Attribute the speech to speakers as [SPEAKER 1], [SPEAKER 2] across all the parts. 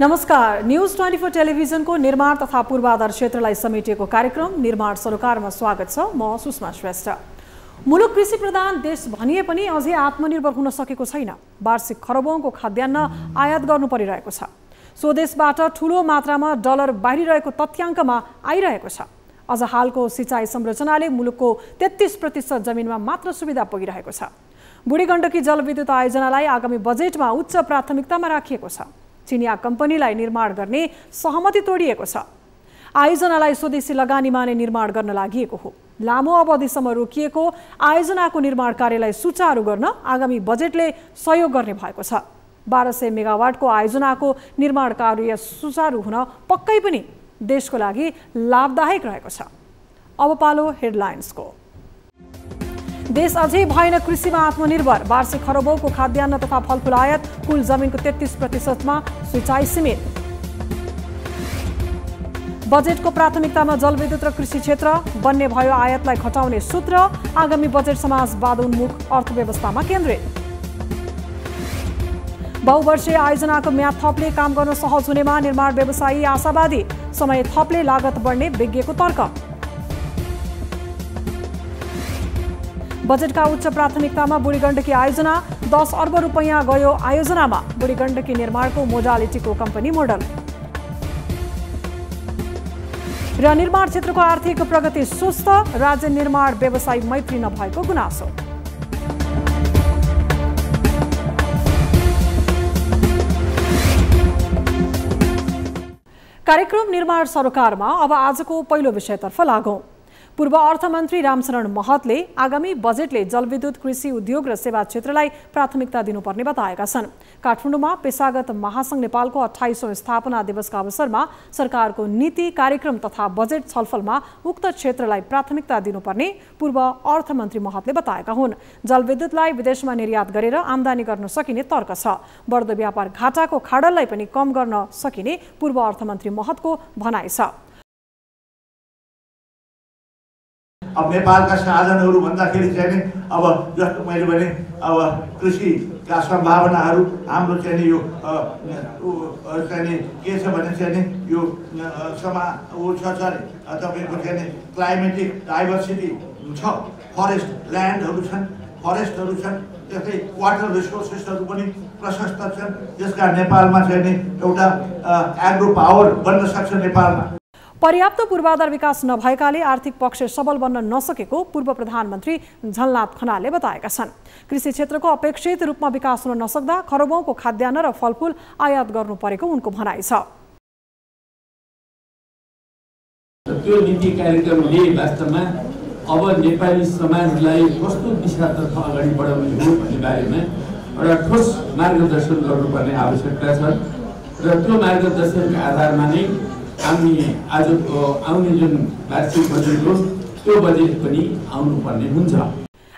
[SPEAKER 1] नमस्कार, न्यूज 24 टेलिभिजनको निर्माण तथा पूर्वाधार क्षेत्रलाई समेटिएको कार्यक्रम निर्माण सरोकारमा स्वागत छ। म सुषमा श्रेष्ठ। मुलुक कृषि प्रधान देश भनिए पनि अझै आत्मनिर्भर हुन सकेको छैन। वार्षिक खरबौंको खाद्यान्न आयात गर्नु परिरहेको छ। स्वदेशबाट ठूलो मात्रामा डलर बाहिरिरहेको तथ्याङ्कमा आइरहेको छ। अझ हालको सिँचाइ संरचनाले मुलुकको 33% जमिनमा मात्र सुविधा पुगिरहेको छ। बुढी गण्डकी जलविद्युत आयोजनालाई आगामी बजेटमा उच्च प्राथमिकतामा राखिएको छ। चिनिया कम्पनीलाई निर्माण गर्ने सहमति तोडिएको छ। आयोजनालाई स्वदेशी लगानीमा नै निर्माण गर्न लागि हो। लामो अवधिसम्म रोकिएको आयोजनाको निर्माण कार्यलाई सुचारू गर्न आगामी बजेटले सहयोग गर्ने भएको छ। 1200 मेगावाटको आयोजनाको निर्माण कार्य सुचारू हुन पक्कै पनि देशको लागि लाभदायक रहेको छ। अब पालो हेडलाइन्सको। देश अझै भएन कृषिमा आत्मनिर्भर। वार्षिक खरबौंको खाद्यान्न तथा फलफूल आयात, कुल जमिनको 33%मा सिँचाइ सीमित। बजेटको प्राथमिकतामा जलविद्युत र कृषि क्षेत्र, बन्ने भयो आयातलाई घटाउने सूत्र। आगामी बजेट समाजवादोन्मुख अर्थव्यवस्थामा केन्द्रित। बहुवर्षीय आयोजनाको म्याद थपले काम गर्न सहज हुनेमा निर्माण व्यवसायी आशावादी। समय थपले लागत बढ्ने विज्ञको तर्क। बजेटका उच्च प्राथमिकतामा बुढी गण्डकी आयोजना, 10 अर्ब रुपैयाँ गयो आयोजनामा। बुढी गण्डकी निर्माणको मोडालिटीको कम्पनी मोडल। र निर्माण क्षेत्रको आर्थिक प्रगति सुस्त, राज्य निर्माण व्यवसायी मैत्री नभएको गुनासो। कार्यक्रम निर्माण सरोकारमा अब आजको पहिलो विषयतर्फ लागौं। पूर्व अर्थमन्त्री रामचरण महतले आगामी बजेटले जलविद्युत, कृषि, उद्योग र सेवा क्षेत्रलाई प्राथमिकता दिनुपर्ने बताएका छन्। काठमाडौँमा पेशागत महासंघ नेपालको 28औं स्थापना दिवसका अवसरमा सरकारको नीति, कार्यक्रम तथा बजेट छलफलमा उक्त क्षेत्रलाई प्राथमिकता दिनुपर्ने पूर्व अर्थमन्त्री महतले बताएका हुन्। जलविद्युतलाई विदेशमा निर्यात गरेर आमदानी गर्न सकिने तर्क छ। बढ्दो व्यापार घाटाको खाडललाई पनि कम गर्न सकिने पूर्व अर्थमन्त्री महतको भनाइ छ।
[SPEAKER 2] अब नेपालका साधनहरू भन्दाखेरि चाहिँ नि अब जस्तो मैले भने अब कृषिका सम्भावनाहरू हाम्रो चाहिँ नि यो चाहिँ नि के छ भने चाहिँ नि यो तपाईँको चाहिँ नि क्लाइमेटिक डाइभर्सिटी छ। फरेस्ट ल्यान्डहरू छन्, फरेस्टहरू छन्, त्यस्तै वाटर रिसोर्सेसहरू पनि प्रशस्त छन्। त्यसका नेपालमा चाहिँ नि एउटा एग्रो पावर बन्न सक्छ नेपालमा।
[SPEAKER 1] पर्याप्त पूर्वाधार विकास नभएकाले आर्थिक पक्ष सबल बन्न नसकेको पूर्व प्रधानमन्त्री झलनाथ खनालले बताएका छन्। कृषि क्षेत्रको अपेक्षित रूपमा विकास हुन नसक्दा खरबौंको खाद्यान्न र फलफूल आयात गर्नु परेको उनको भनाइ छ।
[SPEAKER 3] त्यो नीति कार्यक्रमले वास्तवमा अब नेपाली समाजलाई कस्तो दिशातर्फ अगाडि बढाउने हो भन्ने बारेमा एउटा ठोस मार्गदर्शन गर्नुपर्ने आवश्यकता छ र त्यो मार्गदर्शनका आधारमा नै आजको आउने जुन वार्षिक बजेट हो त्यो बजेट पनि आउनुपर्ने हुन्छ।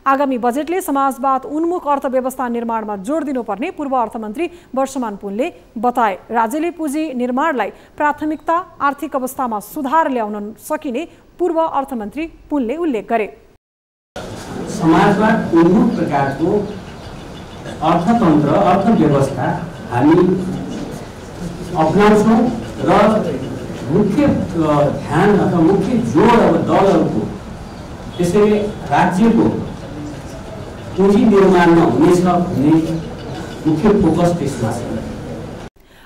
[SPEAKER 1] आगामी बजेटले समाजवाद उन्मुख अर्थव्यवस्था निर्माणमा जोड दिनुपर्ने पूर्व अर्थमन्त्री वर्षमान पुनले बताए। राज्यले पुँजी निर्माणलाई प्राथमिकता, आर्थिक अवस्थामा सुधार ल्याउन सकिने पूर्व अर्थमन्त्री पुनले उल्लेख गरे।
[SPEAKER 4] समाजवाद उन्मुख प्रकारको अर्थतन्त्र, अर्थव्यवस्था हामी अपनाउँछौँ र मुख्य ध्यान अथवा मुख्य जोड अब दलहरूको त्यसैले राज्यको पुँजी निर्माणमा हुनेछ भन्ने मुख्य फोकस त्यसमा छ।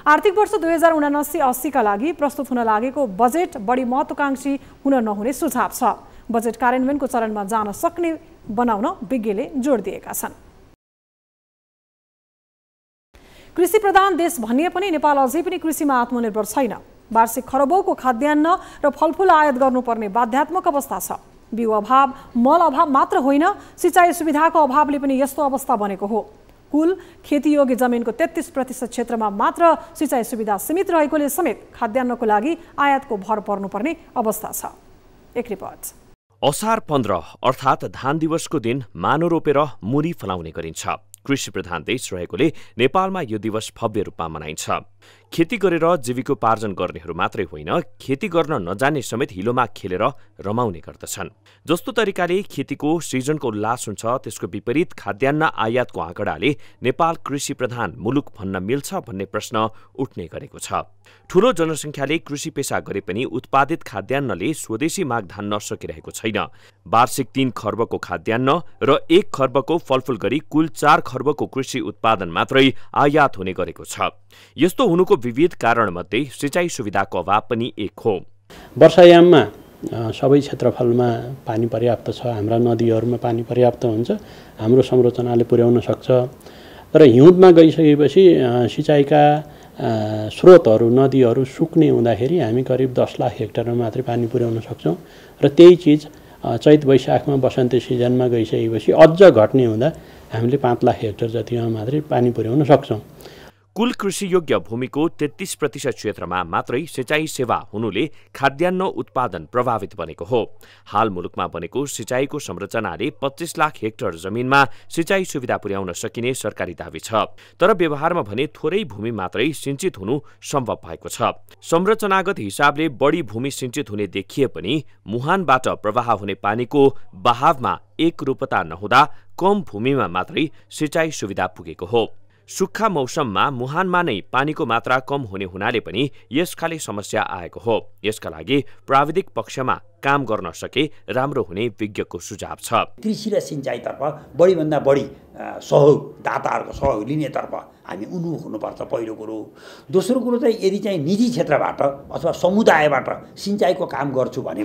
[SPEAKER 1] आर्थिक वर्ष 2079-80 का लागि प्रस्तुत हुन लागेको बजेट बढी महत्त्वाकांक्षी हुन नहुने सुझाव छ। बजेट कार्यान्वयनको चरणमा जान सक्ने बनाउन विज्ञले जोड दिएका छन्। कृषि प्रधान देश भनिए पनि नेपाल अझै पनि कृषिमा आत्मनिर्भर छैन। वार्षिक खरबौंको खाद्यान्न र फलफूल आयात गर्नुपर्ने बाध्यात्मक अवस्था छ। बिउ अभाव, मल अभाव मात्र होइन, सिँचाइ सुविधाको अभावले पनि यस्तो अवस्था बनेको हो। कुल खेतीयोग्य जमिनको 33% क्षेत्रमा मात्र सिँचाइ सुविधा सीमित रहेकोले समेत खाद्यान्नको लागि आयातको भर पर्नुपर्ने अवस्था छ। एक रिपोर्ट।
[SPEAKER 5] असार 15 अर्थात् धान दिवसको दिन मानो रोपेर मुरी फलाउने गरिन्छ। कृषि प्रधान देश रहेकोले नेपालमा यो दिवस भव्य रूपमा मनाइन्छ। खेती गरेर जीविकोपार्जन गर्नेहरू मात्रै होइन, खेती गर्न नजाने समेत हिलोमा खेलेर रमाउने गर्दछन्। जस्तो तरिकाले खेतीको सृजनको उल्लास हुन्छ, त्यसको विपरीत खाद्यान्न आयातको आँकडाले नेपाल कृषि प्रधान मुलुक भन्न मिल्छ भन्ने प्रश्न उठ्ने गरेको छ। ठूलो जनसङ्ख्याले कृषि पेशा गरे पनि उत्पादित खाद्यान्नले स्वदेशी माग धान्न सकिरहेको छैन। वार्षिक 3 खर्बको खाद्यान्न र 1 खर्बको फलफुल गरी कुल 4 खर्बको कृषि उत्पादन मात्रै आयात हुने गरेको छ। यस्तो हुनुको विविध कारणमध्ये सिँचाइ सुविधाको अभाव पनि एक हो।
[SPEAKER 6] वर्षायाममा सबै क्षेत्रफलमा पानी पर्याप्त छ, हाम्रा नदीहरूमा पानी पर्याप्त हुन्छ, हाम्रो संरचनाले पुर्याउन सक्छ। तर हिउँदमा गइसकेपछि सिँचाइका स्रोतहरू नदीहरू सुक्ने हुँदाखेरि हामी करिब 10 लाख हेक्टरमा मात्रै पानी पुर्याउन सक्छौँ र त्यही चिज चैत वैशाखमा बसन्ती सिजनमा गइसकेपछि अझ घट्ने हुँदा हामीले 5 लाख हेक्टर जतिमा मात्रै पानी पुर्याउन सक्छौँ।
[SPEAKER 5] कुल कृषियोग्य भूमिको 33% क्षेत्रमा मात्रै सिँचाइ सेवा हुनुले खाद्यान्न उत्पादन प्रभावित बनेको हो। हाल मुलुकमा बनेको सिँचाइको संरचनाले 25 लाख हेक्टर जमिनमा सिँचाइ सुविधा पुर्याउन सकिने सरकारी दावी छ। तर व्यवहारमा भने थोरै भूमि मात्रै सिंचित हुनु सम्भव भएको छ। संरचनागत हिसाबले बढी भूमि सिंचित हुने देखिए पनि मुहानबाट प्रवाह हुने पानीको बहावमा एकरूपता नहुँदा कम भूमिमा मात्रै सिँचाइ सुविधा पुगेको हो। सुक्खा मौसममा मुहानमा नै पानीको मात्रा कम हुने हुनाले पनि यस खाले समस्या आएको हो। यसका लागि प्राविधिक पक्षमा काम गर्न सके राम्रो हुने विज्ञको सुझाव छ।
[SPEAKER 7] कृषि र सिँचाइतर्फ बढीभन्दा बढी सहयोग, दाताहरूको सहयोग लिनेतर्फ हामी उन्मुख हुनुपर्छ पहिलो कुरो। दोस्रो कुरो चाहिँ यदि चाहिँ निजी क्षेत्रबाट अथवा समुदायबाट सिँचाइको काम गर्छु भने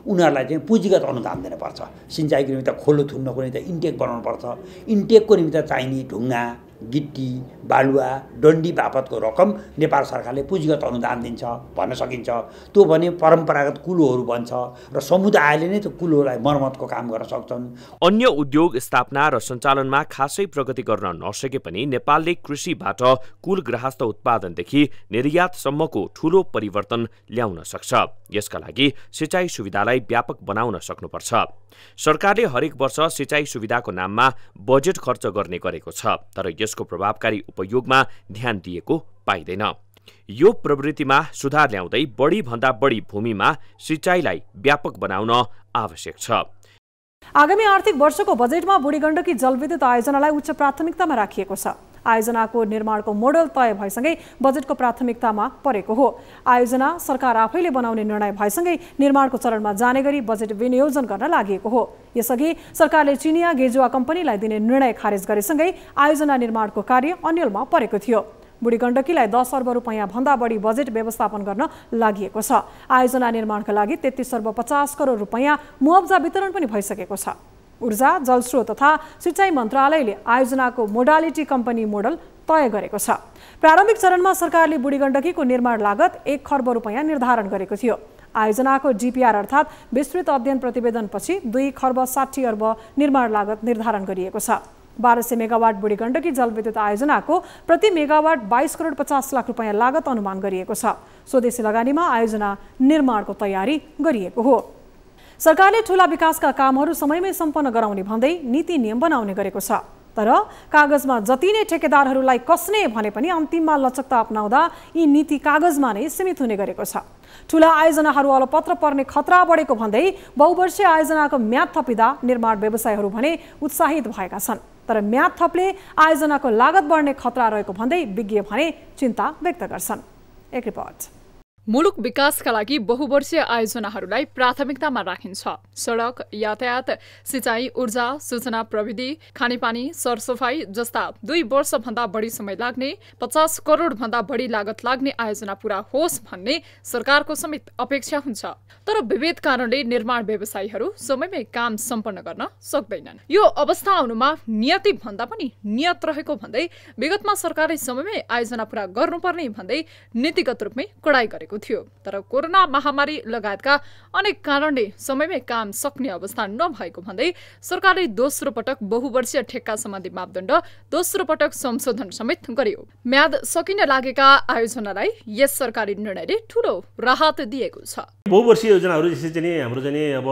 [SPEAKER 7] उनीहरूलाई चाहिँ पुँजीगत अनुदान दिनुपर्छ। सिँचाइको निमित्त खोलो थुन्नको निमित्त इन्टेक बनाउनुपर्छ। इन्टेकको निमित्त चाहिने ढुङ्गा, गिट्टी, बालुवा, डन्डी बापतको रकम नेपाल सरकारले पुँजीगत अनुदान दिन्छ भन्न सकिन्छ। त्यो भने परम्परागत कुलोहरू बन्छ र समुदायले नै त्यो कुलोलाई मर्मतको काम गर्न सक्छन्।
[SPEAKER 5] अन्य उद्योग स्थापना र सञ्चालनमा खासै प्रगति गर्न नसके पनि नेपालले कृषिबाट कुल गृहस्थ उत्पादनदेखि निर्यातसम्मको ठूलो परिवर्तन ल्याउन सक्छ। यसका लागि सिँचाइ सुविधालाई व्यापक बनाउन सक्नुपर्छ। सरकारले हरेक वर्ष सिँचाइ सुविधाको नाममा बजेट खर्च गर्ने गरेको छ, तर यसको प्रभावकारी उपयोगमा ध्यान दिएको पाइँदैन। यो प्रवृत्तिमा सुधार ल्याउँदै बढी भन्दा बढी भूमिमा सिँचाइलाई व्यापक बनाउन आवश्यक छ।
[SPEAKER 1] आगामी आर्थिक वर्षको बजेटमा बुढी गण्डकी जलविद्युत आयोजनालाई उच्च प्राथमिकतामा राखिएको छ। आयोजनाको निर्माणको मोडल तय भएसँगै बजेटको प्राथमिकतामा परेको हो। आयोजना सरकार आफैले बनाउने निर्णय भएसँगै निर्माणको चरणमा जाने गरी बजेट विनियोजन गर्न लागि हो। यसअघि सरकारले चिनिया गेजुवा कम्पनीलाई दिने निर्णय खारेज गरेसँगै आयोजना निर्माणको कार्य अन्यलमा परेको थियो। बुढी गण्डकीलाई 10 अर्ब रुपैयाँ भन्दा बढी बजेट व्यवस्थापन गर्न लागि छ। आयोजना निर्माणका लागि 33 अर्ब 50 करोड रुपैयाँ मुआवजा वितरण पनि भइसकेको छ। ऊर्जा, जलस्रोत तथा सिँचाइ मन्त्रालयले आयोजनाको मोडालिटी कम्पनी मोडल तय गरेको छ। प्रारम्भिक चरणमा सरकारले बुढी गण्डकीको निर्माण लागत 1 खर्ब रुपैयाँ निर्धारण गरेको थियो। आयोजनाको डिपिआर अर्थात् विस्तृत अध्ययन प्रतिवेदनपछि 2 खर्ब 60 अर्ब निर्माण लागत निर्धारण गरिएको छ। 1200 मेगावाट बुढी गण्डकी जलविद्युत आयोजनाको प्रति मेगावाट 22 करोड 50 लाख रुपैयाँ लागत अनुमान गरिएको छ। स्वदेशी लगानीमा आयोजना निर्माणको तयारी गरिएको हो। सरकारले ठूला विकासका कामहरू समयमै सम्पन्न गराउने भन्दै नीति नियम बनाउने गरेको छ। तर कागजमा जति नै ठेकेदारहरूलाई कसने भने पनि अन्तिममा लचकता अपनाउँदा यी नीति कागजमा नै सीमित हुने गरेको छ। ठूला आयोजनाहरू अलपत्र पर्ने खतरा बढेको भन्दै बहुवर्षीय आयोजनाको म्याद थपिँदा निर्माण व्यवसायहरू भने उत्साहित भएका छन्। तर म्याद थप्ले आयोजनाको लागत बढ्ने खतरा रहेको भन्दै विज्ञ भने चिन्ता व्यक्त गर्छन्। एक रिपोर्ट।
[SPEAKER 8] मुलुक विकासका लागि बहुवर्षीय आयोजनाहरूलाई प्राथमिकतामा राखिन्छ। सडक, यातायात, सिँचाइ, ऊर्जा, सूचना प्रविधि, खानेपानी, सरसफाई जस्ता 2 वर्षभन्दा बढी समय लाग्ने, 50 करोड भन्दा बढी लागत लाग्ने आयोजना पूरा होस् भन्ने सरकारको समेत अपेक्षा हुन्छ। तर विविध कारणले निर्माण व्यवसायीहरू समयमै काम सम्पन्न गर्न सक्दैनन्। यो अवस्था आउनुमा नियति भन्दा पनि नियत रहेको भन्दै विगतमा सरकारले समयमै आयोजना पूरा गर्नुपर्ने भन्दै नीतिगत रूपमै कडाई गरेको थियो। तर कोरोना महामारी लगायतका अनेक कारणले समयमै काम सक्ने अवस्था नभएको भन्दै सरकारले दोस्रो पटक बहुवर्षीय ठेक्का सम्बन्धी मापदण्ड दोस्रो पटक संशोधन समेत गर्यो। म्याद सकिन लागेका आयोजनालाई यस सरकारी निर्णयले ठूलो राहत दिएको छ।
[SPEAKER 9] बहुवर्षीय योजनाहरू जस्तै चाहिँ हाम्रो चाहिँ अब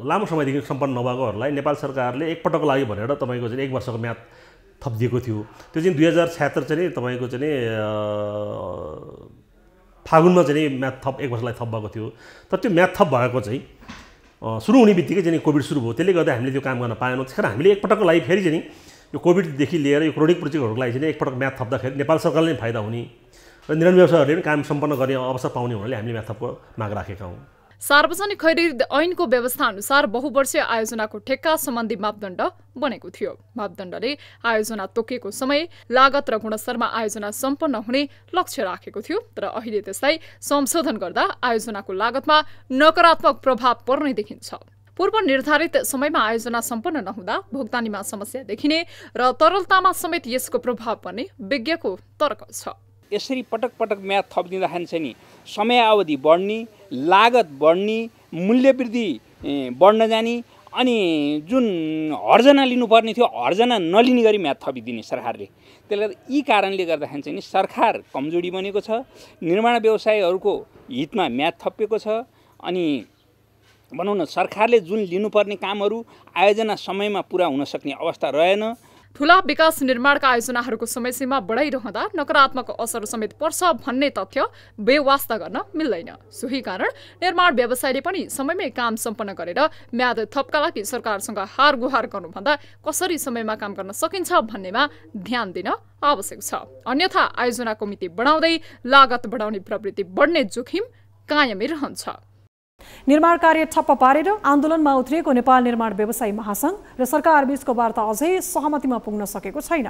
[SPEAKER 9] लामो समयदेखि सम्पन्न नभएकोहरूलाई नेपाल सरकारले एकपटकको लागि भनेर तपाईको चाहिँ 1 वर्षको म्याद थप दिएको थियो। त्यो चाहिँ 2076 चाहिँ तपाईँको चाहिँ फागुनमा चाहिँ म्याथ थप 1 वर्षलाई थप भएको थियो। तर त्यो म्याथ थप भएको चाहिँ सुरु हुने बित्तिकै चाहिँ कोभिड सुरु भयो। त्यसले गर्दा हामीले त्यो काम गर्न पाएनौँ। त्यसकारण हामीले एकपटकको लागि फेरि चाहिँ यो कोभिडदेखि लिएर यो क्रोनिक प्रोजेक्टहरूको लागि चाहिँ एकपटक म्याथ थप्दाखेरि नेपाल सरकारले नै फाइदा हुने र निर्माण व्यवसायहरूले पनि काम सम्पन्न गर्ने अवसर पाउने हुनाले हामीले म्याथ थपको माग राखेका हौँ।
[SPEAKER 8] सार्वजनिक खरिद ऐनको व्यवस्था अनुसार बहुवर्षीय आयोजनाको ठेक्का सम्बन्धी मापदण्ड बनेको थियो। मापदण्डले आयोजना तोकिएको समय, लागत र गुणस्तरमा आयोजना सम्पन्न हुने लक्ष्य राखेको थियो। तर अहिले त्यसलाई संशोधन गर्दा आयोजनाको लागतमा नकारात्मक प्रभाव पर्ने देखिन्छ। पूर्व निर्धारित समयमा आयोजना सम्पन्न नहुँदा भुक्तानीमा समस्या देखिने र तरलतामा समेत यसको प्रभाव पर्ने विज्ञको तर्क छ।
[SPEAKER 10] यसरी पटक पटक म्याद थपिदिँदाखेरि चाहिँ नि समयावधि बढ्ने, लागत बढ्ने, मूल्य वृद्धि बढ्न जाने अनि जुन हर्जना लिनुपर्ने थियो हर्जना नलिने गरी म्याद थपिदिने सरकारले। त्यसले गर्दा यी कारणले गर्दाखेरि चाहिँ नि सरकार कमजोरी बनेको छ, निर्माण व्यवसायीहरूको हितमा म्याद थपिएको छ। अनि भनौँ न सरकारले जुन लिनुपर्ने कामहरू आयोजना समयमा पुरा हुन सक्ने अवस्था रहेन।
[SPEAKER 8] ठूला विकास निर्माणका आयोजनाहरूको समयसीमा बढाइरहँदा नकारात्मक असर समेत पर्छ भन्ने तथ्य बेवास्ता गर्न मिल्दैन। सोही कारण निर्माण व्यवसायले पनि समयमै काम सम्पन्न गरेर म्याद थपका लागि सरकारसँग हार गुहार गर्नुभन्दा कसरी समयमा काम गर्न सकिन्छ भन्नेमा ध्यान दिन आवश्यक छ। अन्यथा आयोजनाको मिति बढाउँदै लागत बढाउने प्रवृत्ति बढ्ने जोखिम कायमै रहन्छ।
[SPEAKER 1] निर्माण कार्य ठप्प पारेर आन्दोलनमा उत्रिएको नेपाल निर्माण व्यवसायी महासंघ र सरकार बीचको वार्ता अझै सहमतिमा पुग्न सकेको छैन।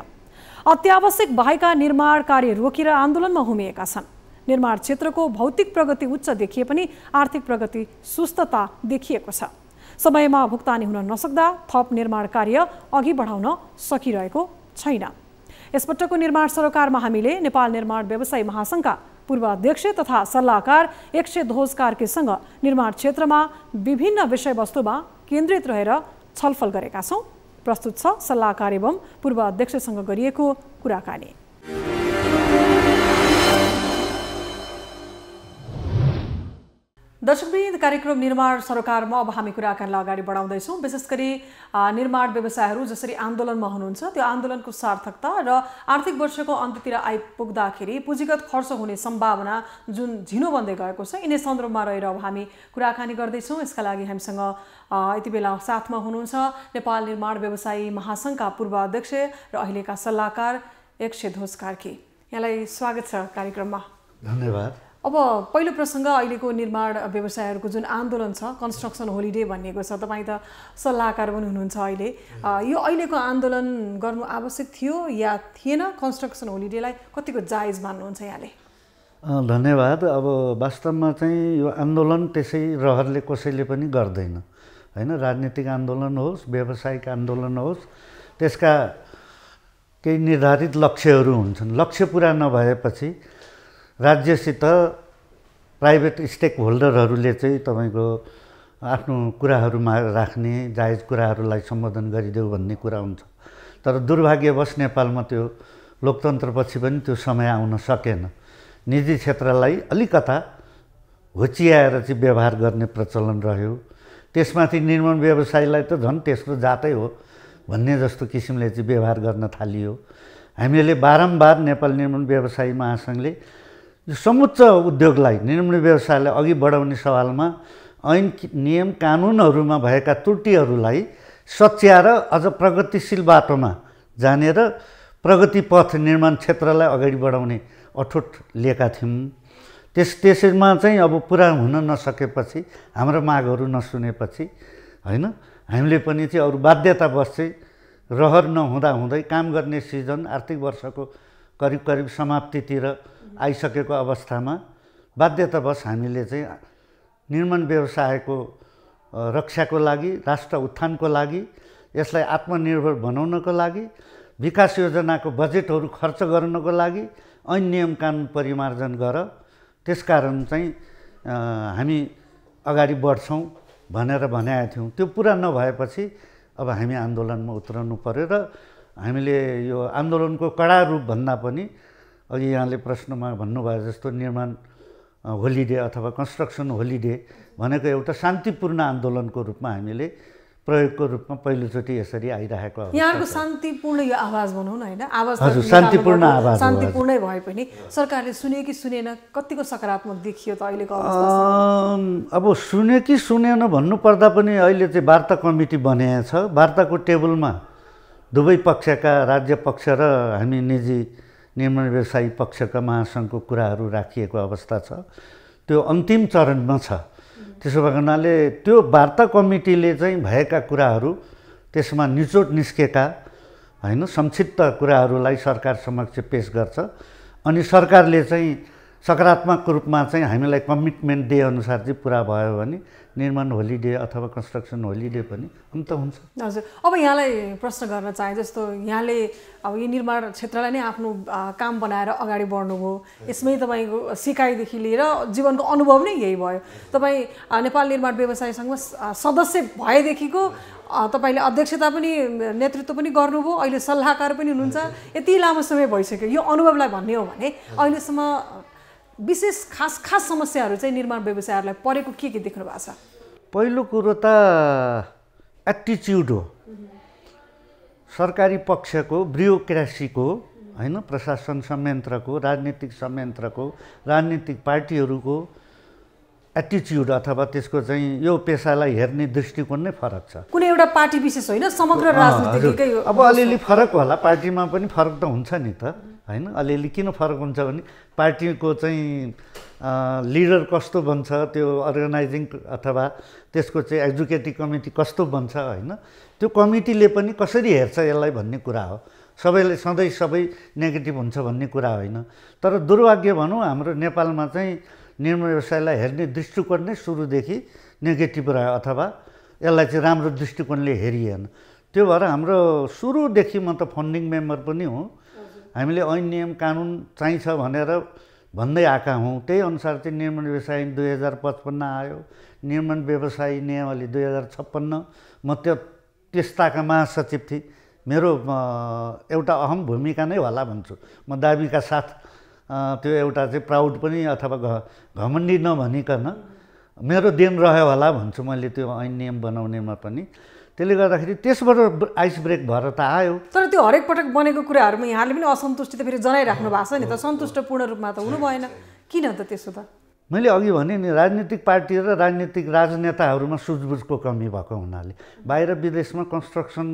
[SPEAKER 1] अत्यावश्यक बाहेकका निर्माण कार्य रोकेर आन्दोलनमा हुमिएका छन्। निर्माण क्षेत्रको भौतिक प्रगति उच्च देखिए पनि आर्थिक प्रगति सुस्तता देखिएको छ। समयमा भुक्तानी हुन नसक्दा थप निर्माण कार्य अघि बढाउन सकिरहेको छैन। यसपटकको निर्माण सरोकारमा हामीले नेपाल निर्माण व्यवसायी महासंघका पूर्व अध्यक्ष तथा सल्लाहकार एकशे ध्वज कार्कीसँग निर्माण क्षेत्रमा विभिन्न विषयवस्तुमा केन्द्रित रहेर छलफल गरेका छौं। प्रस्तुत छ सल्लाहकार एवं पूर्व अध्यक्षसँग गरिएको कुराकानी। दर्शकवृन्द, कार्यक्रम निर्माण सरोकारमा अब हामी कुराकानीलाई अगाडि बढाउँदैछौँ। विशेष गरी निर्माण व्यवसायहरू जसरी आन्दोलनमा हुनुहुन्छ त्यो आन्दोलनको सार्थकता र आर्थिक वर्षको अन्त्यतिर आइपुग्दाखेरि पुँजीगत खर्च हुने सम्भावना जुन झिनो बन्दै गएको छ, यिनै सन्दर्भमा रहेर अब हामी कुराकानी गर्दैछौँ। यसका लागि हामीसँग यति बेला साथमा हुनुहुन्छ नेपाल निर्माण व्यवसायी महासंघका पूर्व अध्यक्ष र अहिलेका सल्लाहकार एकशे ध्वज कार्की। यहाँलाई स्वागत छ कार्यक्रममा।
[SPEAKER 2] धन्यवाद।
[SPEAKER 1] अब पहिलो प्रसङ्ग अहिलेको निर्माण व्यवसायहरूको जुन आन्दोलन छ, कन्स्ट्रक्सन होलिडे भनिएको छ, तपाईँ त सल्लाहकार पनि हुनुहुन्छ अहिले। यो अहिलेको आन्दोलन गर्नु आवश्यक थियो या थिएन? कन्स्ट्रक्सन होलिडेलाई कतिको जायज मान्नुहुन्छ यहाँले?
[SPEAKER 11] धन्यवाद। अब वास्तवमा चाहिँ यो आन्दोलन त्यसै रहरले कसैले पनि गर्दैन हैन। राजनीतिक आन्दोलन होस्, व्यावसायिक आन्दोलन होस्, त्यसका केही निर्धारित लक्ष्यहरू हुन्छन्। लक्ष्य पुरा नभएपछि राज्यसित प्राइभेट स्टेक होल्डरहरूले चाहिँ तपाईँको आफ्नो कुराहरूमा राख्ने, जायज कुराहरूलाई सम्बोधन गरिदेऊ भन्ने कुरा हुन्छ। तर दुर्भाग्यवश नेपालमा त्यो लोकतन्त्रपछि पनि त्यो समय आउन सकेन। निजी क्षेत्रलाई अलिकता होचियाएर चाहिँ व्यवहार गर्ने प्रचलन रह्यो। त्यसमाथि निर्माण व्यवसायलाई त झन् तेस्रो जातै हो भन्ने जस्तो किसिमले चाहिँ व्यवहार गर्न थालियो। हामीले बारम्बार नेपाल निर्माण व्यवसायी महासंघले समुच्च उद्योगलाई, निर्माण व्यवसायलाई अघि बढाउने सवालमा ऐन नियम कानुनहरूमा भएका त्रुटिहरूलाई सच्याएर अझ प्रगतिशील बाटोमा जाने र प्रगति पथ निर्माण क्षेत्रलाई अगाडि बढाउने अठोट लिएका थियौँ। त्यसमा चाहिँ अब पुरा हुन नसकेपछि, हाम्रो मागहरू नसुनेपछि हैन, हामीले पनि चाहिँ अरू बाध्यतावश चाहिँ रहर नहुँदै काम गर्ने सिजन आर्थिक वर्षको करिब समाप्तितिर आइसकेको अवस्थामा बाध्यतावश हामीले चाहिँ निर्माण व्यवसायको रक्षाको लागि, राष्ट्र उत्थानको लागि, यसलाई आत्मनिर्भर बनाउनको लागि, विकास योजनाको बजेटहरू खर्च गर्नको लागि ऐन नियम कानुन परिमार्जन गर, त्यसकारण चाहिँ हामी अगाडि बढ्छौँ भनेर भनेका थियौँ। त्यो पुरा नभएपछि अब हामी आन्दोलनमा उत्रनु पर्यो र हामीले यो आन्दोलनको कडा रूप भन्दा पनि अघि यहाँले प्रश्नमा भन्नुभयो जस्तो निर्माण होलिडे अथवा कन्स्ट्रक्सन होलिडे भनेको एउटा शान्तिपूर्ण आन्दोलनको रूपमा हामीले प्रयोगको रूपमा पहिलोचोटि यसरी आइरहेको अवस्था
[SPEAKER 1] यहाँको शान्तिपूर्ण यो आवाज भनौँ न हैन आवाज
[SPEAKER 11] हजुर शान्तिपूर्ण आवाज
[SPEAKER 1] शान्तिपूर्णै भए पनि सरकारले सुने कि सुनेन कतिको सकारात्मक देखियो त अहिलेको अवस्था
[SPEAKER 11] अब सुने कि सुनेन भन्नुपर्दा पनि अहिले चाहिँ वार्ता कमिटी बनिएको छ वार्ताको टेबलमा दुवै पक्षका राज्य पक्ष र हामी निजी निर्माण व्यवसायी पक्षका महासङ्घको कुराहरू राखिएको अवस्था छ त्यो अन्तिम चरणमा छ त्यसो भएको हुनाले त्यो वार्ता कमिटीले चाहिँ भएका कुराहरू त्यसमा निचोड निस्केका हैन संक्षिप्त कुराहरूलाई सरकार समक्ष पेश गर्छ अनि सरकारले चाहिँ सकारात्मक रूपमा चाहिँ हामीलाई कमिटमेन्ट डे अनुसार चाहिँ पुरा भयो भने निर्माण होलिडे अथवा कन्स्ट्रक्सन होलिडे पनि अन्त हुन्छ।
[SPEAKER 1] हजुर अब यहाँलाई प्रश्न गर्न चाहे जस्तो यहाँले अब यो निर्माण क्षेत्रलाई नै आफ्नो काम बनाएर अगाडि बढ्नुभयो यसमै तपाईँको सिकाइदेखि लिएर जीवनको अनुभव नै यही भयो तपाईँ नेपाल निर्माण व्यवसाय सङ्घमा सदस्य भएदेखिको तपाईँले अध्यक्षता पनि नेतृत्व पनि गर्नुभयो अहिले सल्लाहकार पनि हुनुहुन्छ यति लामो समय भइसक्यो यो अनुभवलाई भन्ने हो भने अहिलेसम्म विशेष खास समस्याहरू चाहिँ निर्माण व्यवसायहरूलाई परेको के देख्नु भएको छ?
[SPEAKER 11] पहिलो कुरो त एटिच्युड हो सरकारी पक्षको ब्युरोक्रेसीको हैन प्रशासन संयन्त्रको राजनीतिक संयन्त्रको राजनीतिक पार्टीहरूको एटिच्युड अथवा त्यसको चाहिँ यो पेसालाई हेर्ने दृष्टिकोण नै फरक छ।
[SPEAKER 1] कुनै एउटा पार्टी विशेष होइन समग्र राजनीतिकै
[SPEAKER 11] अब अलिअलि फरक होला पार्टीमा पनि फरक त हुन्छ नि त हैन अलिअलि किन फरक हुन्छ भने पार्टीको चाहिँ लिडर कस्तो बन्छ त्यो अर्गनाइजिङ अथवा त्यसको चाहिँ एक्जिक्युटिभ कमिटी कस्तो बन्छ हैन त्यो कमिटीले पनि कसरी हेर्छ यसलाई भन्ने कुरा हो सबैले सधैँ सबै नेगेटिभ हुन्छ भन्ने कुरा होइन तर दुर्भाग्य भनौँ हाम्रो नेपालमा चाहिँ निर्माण व्यवसायलाई हेर्ने दृष्टिकोण नै सुरुदेखि नेगेटिभ रह्यो अथवा यसलाई चाहिँ राम्रो दृष्टिकोणले हेरिएन त्यो भएर हाम्रो सुरुदेखि म त फन्डिङ मेम्बर पनि हुँ हामीले ऐन नियम कानुन चाहिन्छ भनेर भन्दै आएका हौँ त्यही अनुसार चाहिँ निर्माण व्यवसाय 2055 आयो निर्माण व्यवसाय नियमावली 2056 म त्यस्ताका महासचिव थिएँ मेरो एउटा अहम भूमिका नै होला भन्छु म दाबीका साथ त्यो एउटा चाहिँ प्राउड पनि अथवा घमण्डी नभनिकन मेरो देन रह्यो होला भन्छु मैले त्यो ऐन नियम बनाउनेमा पनि त्यसले गर्दाखेरि त्यसबाट आइस ब्रेक भएर त आयो
[SPEAKER 1] तर त्यो हरेक पटक बनेको कुराहरूमा यहाँले पनि असन्तुष्टि त फेरि जनाइराख्नु भएको छ नि त सन्तुष्टपूर्ण रूपमा त हुनु भएन किन त त्यसो त
[SPEAKER 11] मैले अघि भने नि राजनीतिक पार्टी र राजनीतिक राजनेताहरूमा सुझबुझको कमी भएको हुनाले बाहिर विदेशमा कन्स्ट्रक्सन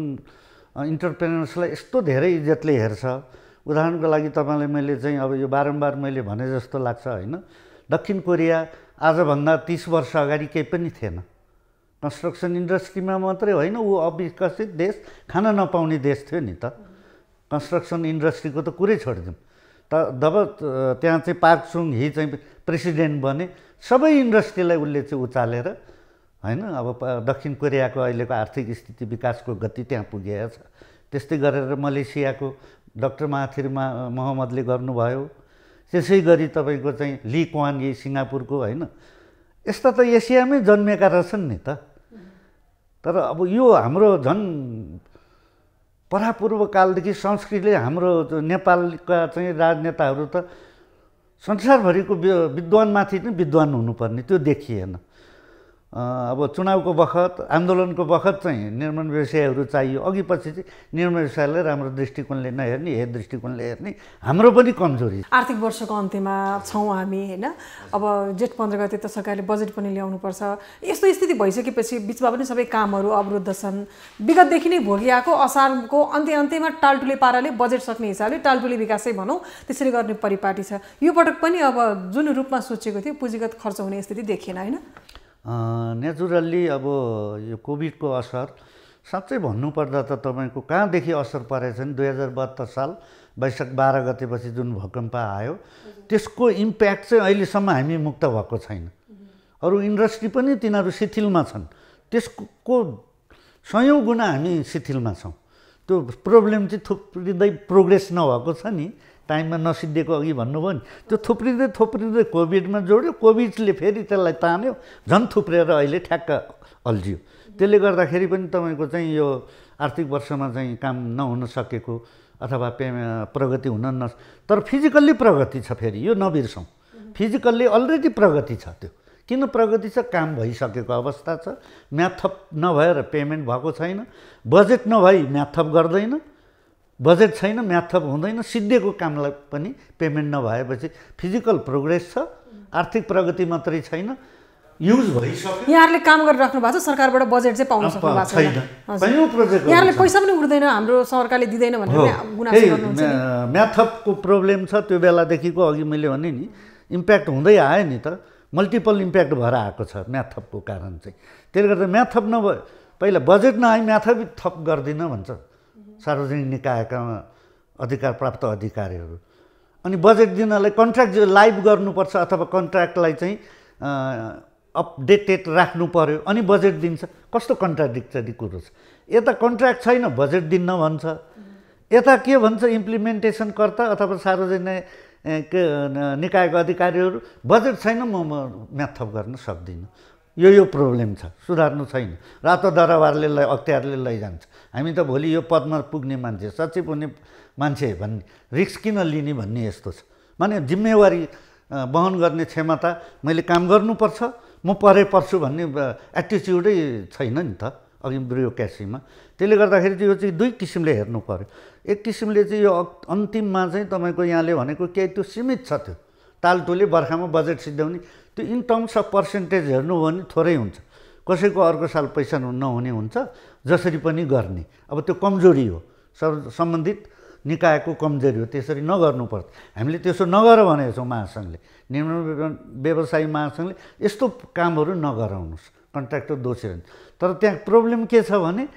[SPEAKER 11] इन्टरप्रेनर्सलाई यस्तो धेरै इज्जतले हेर्छ उदाहरणको लागि तपाईँलाई मैले चाहिँ अब यो बारम्बार मैले भने जस्तो लाग्छ होइन दक्षिण कोरिया आजभन्दा 30 वर्ष अगाडि केही पनि थिएन कन्स्ट्रक्सन इन्डस्ट्रीमा मात्रै होइन ऊ अविकसित देश खान नपाउने देश थियो नि त कन्स्ट्रक्सन इन्डस्ट्रीको त कुरै छोडिदिउँ जब त्यहाँ चाहिँ पार्क चुङ ही चाहिँ प्रेसिडेन्ट बने सबै इन्डस्ट्रीलाई उसले चाहिँ उचालेर होइन अब दक्षिण कोरियाको अहिलेको आर्थिक स्थिति विकासको गति त्यहाँ पुगेको छ त्यस्तै गरेर मलेसियाको डाक्टर महाथिर मोहम्मदले गर्नुभयो त्यसै गरी तपाईँको चाहिँ ली क्वान यी सिङ्गापुरको होइन यस्ता त एसियामै जन्मेका रहेछन् नि त तर अब यो हाम्रो झन् परापूर्व कालदेखि संस्कृतिले हाम्रो नेपालका चाहिँ राजनेताहरू त संसारभरिको विद्वानमाथि नै विद्वान हुनुपर्ने त्यो देखिएन अब चुनावको बखत आन्दोलनको बखत चाहिँ निर्माण व्यवसायहरू चाहियो अघि पछि चाहिँ निर्माण व्यवसायलाई राम्रो दृष्टिकोणले नहेर्ने हे दृष्टिकोणले हेर्ने हाम्रो पनि कमजोरी
[SPEAKER 1] आर्थिक वर्षको अन्त्यमा छौँ हामी होइन अब जेठ 15 गते त सरकारले बजेट पनि ल्याउनुपर्छ यस्तो स्थिति भइसकेपछि बिचमा पनि सबै कामहरू अवरुद्ध छन् विगतदेखि नै भोगिआएको असारको अन्त्यमा टालटुले पाराले बजेट सक्ने हिसाबले टालटुले विकासै भनौँ त्यसरी गर्ने परिपाटी छ यो पटक पनि अब जुन रूपमा सोचेको थियो पुँजीगत खर्च हुने स्थिति देखिएन होइन
[SPEAKER 11] नेचुरल्ली अब यो कोभिडको असर साँच्चै भन्नुपर्दा त तपाईँको कहाँदेखि असर परेछ नि 2072 साल वैशाख 12 गतेपछि जुन भूकम्प आयो त्यसको इम्प्याक्ट चाहिँ अहिलेसम्म हामी मुक्त भएको छैन अरू इन्डस्ट्री पनि तिनीहरू शिथिलमा छन् त्यसको 100औं गुणा हामी शिथिलमा छौँ त्यो प्रब्लम चाहिँ थुप्रिँदै प्रोग्रेस नभएको छ नि टाइममा नसिद्धिएको अघि भन्नुभयो नि त्यो थुप्रिँदै कोभिडमा जोड्यो कोभिडले फेरि त्यसलाई तान्यो झन् थुप्रेर अहिले ठ्याक्क अल्झियो त्यसले गर्दाखेरि पनि तपाईँको चाहिँ यो आर्थिक वर्षमा चाहिँ काम नहुन सकेको अथवा प्रगति हुन तर फिजिकल्ली प्रगति छ फेरि यो नबिर्सौँ फिजिकल्ली अलरेडी प्रगति छ त्यो किन प्रगति छ? काम भइसकेको अवस्था छ, म्याद थप नभएर पेमेन्ट भएको छैन, बजेट नभई म्याद थप गर्दैन, बजेट छैन म्याद थप हुँदैन, सिद्धिएको कामलाई पनि पेमेन्ट नभएपछि फिजिकल प्रोग्रेस छ, आर्थिक प्रगति मात्रै छैन, युज भइसक्यो।
[SPEAKER 1] यहाँहरूले काम गरिराख्नु भएको छ, सरकारबाट बजेट चाहिँ पाउन सक्नु भएको छैन, यहाँहरूले पैसा पनि उठ्दैन, हाम्रो सरकारले दिँदैन भनेर गुनासो गर्नुहुन्छ नि।
[SPEAKER 11] म्याद थपको प्रब्लम छ, त्यो बेलादेखिको अघि मैले भने नि इम्प्याक्ट हुँदै आयो नि त, मल्टिपल इम्प्याक्ट भएर आएको छ म्याद थपको कारण चाहिँ। त्यसले गर्दा म्याद थप नभए पहिला बजेट नआए म्याद थप गर्दिनँ भन्छ सार्वजनिक निकायका अधिकार प्राप्त अधिकारीहरू। अनि बजेट दिनलाई कन्ट्र्याक्ट लाइभ गर्नुपर्छ अथवा कन्ट्र्याक्टलाई चाहिँ अपडेटेड राख्नु पर्यो अनि बजेट दिन्छ। कस्तो कन्ट्राडिक्टरी कुरो छ। यता कन्ट्र्याक्ट छैन बजेट दिन्न भन्छ, यता के भन्छ इम्प्लिमेन्टेसनकर्ता अथवा सार्वजनिक निकायका अधिकारीहरू बजेट छैन म म्याद थप गर्न सक्दिनँ। यो प्रब्लम छ, सुधार्नु छैन। रातो दरबारले अख्तियारले लैजान्छ। हामी त भोलि यो पदमा पुग्ने मान्छे, सचिव हुने मान्छे भन्ने रिस्क किन लिने भन्ने यस्तो छ। माने जिम्मेवारी वहन गर्ने क्षमता, मैले काम गर्नुपर्छ, म पर्छु भन्ने एटिच्युडै छैन नि त अघि ब्युरोक्रेसीमा। त्यसले गर्दाखेरि चाहिँ यो चाहिँ दुई किसिमले हेर्नु पर्यो। एक किसिमले चाहिँ यो अन्तिममा चाहिँ तपाईँको यहाँले भनेको केही त्यो सीमित छ, त्यो तालटोले बर्खामा बजेट सिद्ध्याउने, त्यो इन टर्म्स अफ पर्सेन्टेज हेर्नु हो भने थोरै हुन्छ, कसैको अर्को साल पैसा नहुने हुन्छ, जसरी पनि गर्ने। अब त्यो कमजोरी हो, सम्बन्धित निकायको कमजोरी हो, त्यसरी नगर्नुपर्छ। हामीले त्यसो नगर भनेको छौँ महासङ्घले, निम्न व्यवसायी महासङ्घले यस्तो कामहरू नगराउनुहोस्, कन्ट्र्याक्टर दोषी रहन्छ। तर त्यहाँ प्रब्लम के छ भने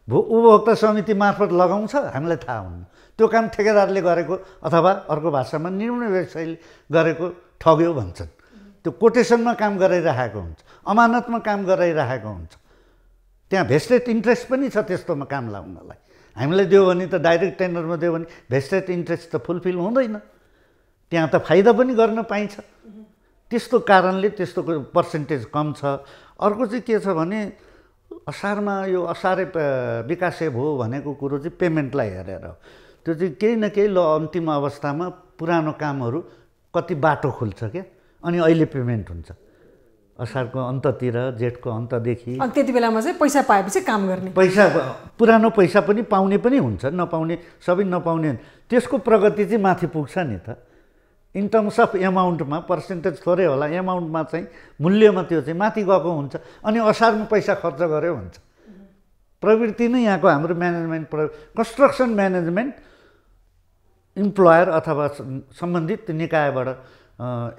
[SPEAKER 11] उपभोक्ता समिति मार्फत लगाउँछ, हामीलाई थाहा हुन्न त्यो काम ठेकेदारले गरेको अथवा अर्को भाषामा निम्न व्यवसायीले गरेको ठग्यो भन्छन्। त्यो कोटेसनमा काम गराइरहेको हुन्छ, अमानतमा काम गराइरहेको हुन्छ, त्यहाँ भेस्टेड इन्ट्रेस्ट पनि छ त्यस्तोमा काम लाउनलाई। हामीलाई दियो भने त डाइरेक्ट टेन्डरमा दियो भने भेस्टेड इन्ट्रेस्ट त फुलफिल हुँदैन, त्यहाँ त फाइदा पनि गर्न पाइन्छ। त्यस्तो कारणले त्यस्तो पर्सेन्टेज कम छ। अर्को चाहिँ के छ भने असारमा यो असारे विकासे भयो भनेको कुरो चाहिँ पेमेन्टलाई हेरेर हो। त्यो चाहिँ केही न केही अन्तिम अवस्थामा पुरानो कामहरू कति बाटो खुल्छ क्या, अनि अहिले पेमेन्ट हुन्छ असारको अन्ततिर जेठको अन्तदेखि।
[SPEAKER 1] अनि त्यति बेलामा चाहिँ पैसा पाएपछि काम गर्ने,
[SPEAKER 11] पैसा पुरानो पैसा पनि पाउने पनि हुन्छ, नपाउने सबै नपाउने, त्यसको प्रगति चाहिँ माथि पुग्छ नि त। इन टर्म्स अफ एमाउन्टमा पर्सेन्टेज थोरै होला, एमाउन्टमा चाहिँ मूल्यमा त्यो चाहिँ माथि गएको हुन्छ। अनि असारमा पैसा खर्च गर्यो हुन्छ। प्रवृत्ति नै यहाँको हाम्रो म्यानेजमेन्ट कन्स्ट्रक्सन म्यानेजमेन्ट इम्प्लोयर अथवा सम्बन्धित निकायबाट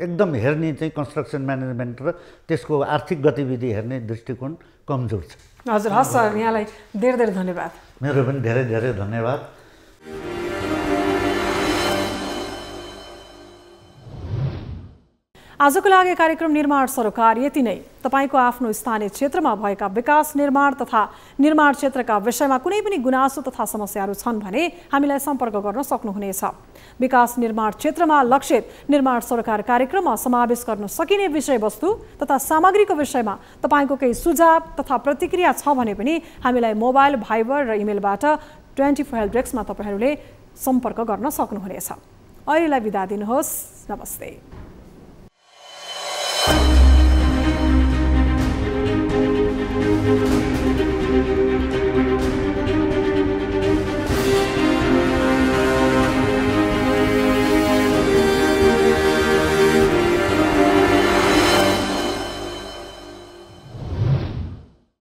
[SPEAKER 11] एकदम हेर्ने चाहिँ कन्स्ट्रक्सन म्यानेजमेन्ट र त्यसको आर्थिक गतिविधि हेर्ने दृष्टिकोण कमजोर छ।
[SPEAKER 1] हजुर, हस् सर, यहाँलाई धेरै धेरै धन्यवाद।
[SPEAKER 11] मेरो पनि धेरै धेरै धन्यवाद।
[SPEAKER 1] आजको लागि कार्यक्रम निर्माण सरोकार यति नै। तपाईको आफ्नो स्थानीय क्षेत्रमा भएका विकास निर्माण तथा निर्माण क्षेत्रका विषयमा कुनै पनि गुनासो तथा समस्याहरू छन् भने हामीलाई सम्पर्क गर्न सक्नुहुनेछ। विकास निर्माण क्षेत्रमा लक्षित निर्माण सरोकार कार्यक्रममा समावेश गर्न सकिने विषयवस्तु तथा सामग्रीको विषयमा तपाईको केही सुझाव तथा प्रतिक्रिया छ भने पनि हामीलाई मोबाइल, भाइबर र इमेलबाट 24 हेल्प डेस्कमा तपाईहरूले सम्पर्क गर्न सक्नुहुनेछ। अहिलेलाई बिदा दिनुहोस्। नमस्ते।